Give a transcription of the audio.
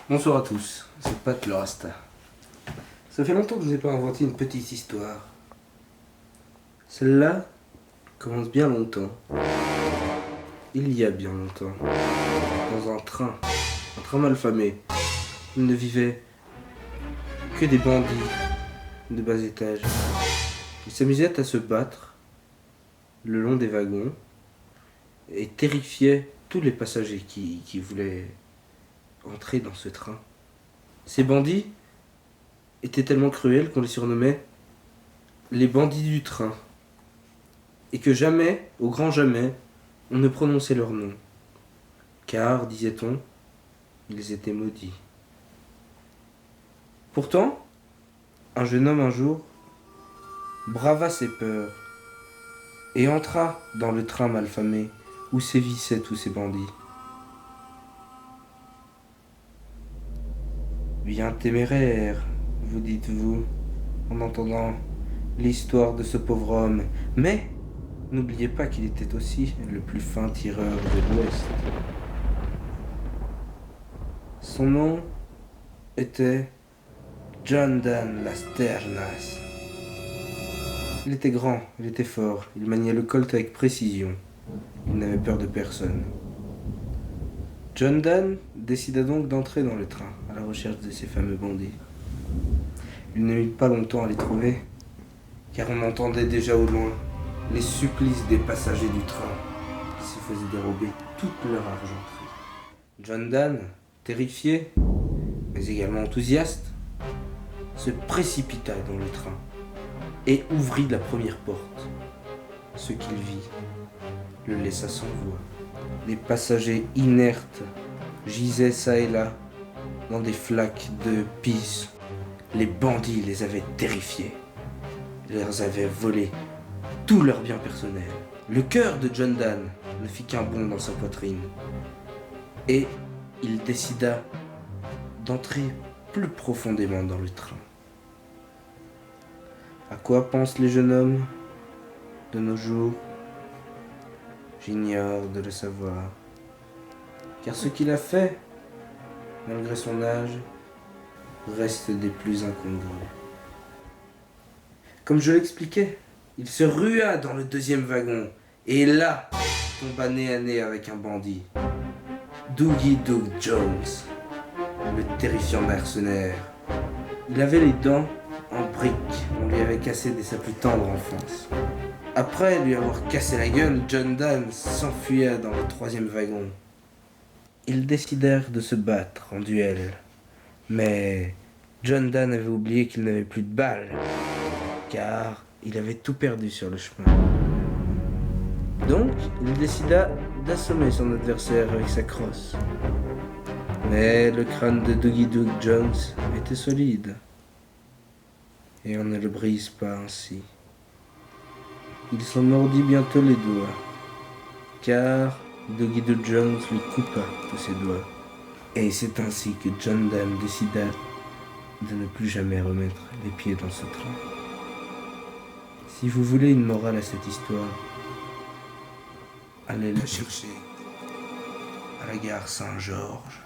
Bonsoir à tous, c'est Pat le Rasta. Ça fait longtemps que je n'ai pas inventé une petite histoire. Celle-là commence bien longtemps. Il y a bien longtemps. Dans un train mal famé. Il ne vivait que des bandits de bas étage. Ils s'amusaient à se battre le long des wagons et terrifiaient tous les passagers qui voulaient entrer dans ce train. Ces bandits étaient tellement cruels qu'on les surnommait les bandits du train, et que jamais, au grand jamais, on ne prononçait leur nom, car, disait-on, ils étaient maudits. Pourtant, un jeune homme un jour brava ses peurs et entra dans le train malfamé où sévissaient tous ces bandits. Bien téméraire, vous dites-vous, en entendant l'histoire de ce pauvre homme. Mais n'oubliez pas qu'il était aussi le plus fin tireur de l'Ouest. Son nom était John Dan Las Ternas. Il était grand, il était fort, il maniait le colt avec précision. Il n'avait peur de personne. John Dan décida donc d'entrer dans le train à la recherche de ces fameux bandits. Il ne mit pas longtemps à les trouver, car on entendait déjà au loin les supplices des passagers du train qui se faisaient dérober toute leur argenterie. John Dan, terrifié, mais également enthousiaste, se précipita dans le train et ouvrit la première porte. Ce qu'il vit le laissa sans voix. Les passagers inertes gisaient çà et là dans des flaques de pisse. Les bandits les avaient terrifiés. Ils leur avaient volé tous leurs biens personnels. Le cœur de John Dan ne fit qu'un bond dans sa poitrine. Et il décida d'entrer plus profondément dans le train. À quoi pensent les jeunes hommes de nos jours ? J'ignore de le savoir. Car ce qu'il a fait, malgré son âge, reste des plus incongrus. Comme je l'expliquais, il se rua dans le deuxième wagon, et là, tomba nez à nez avec un bandit. Doogie Doug Jones, le terrifiant mercenaire. Il avait les dents en briques, on lui avait cassé dès sa plus tendre enfance. Après lui avoir cassé la gueule, John Dan s'enfuya dans le troisième wagon. Ils décidèrent de se battre en duel. Mais John Dan avait oublié qu'il n'avait plus de balles, car il avait tout perdu sur le chemin. Donc, il décida d'assommer son adversaire avec sa crosse. Mais le crâne de Doogie Doug Jones était solide, et on ne le brise pas ainsi. Il s'en mordit bientôt les doigts, car Doogie Doug Jones lui coupa tous ses doigts. Et c'est ainsi que John Dan décida de ne plus jamais remettre les pieds dans ce train. Si vous voulez une morale à cette histoire, allez la chercher à la gare Saint-Georges.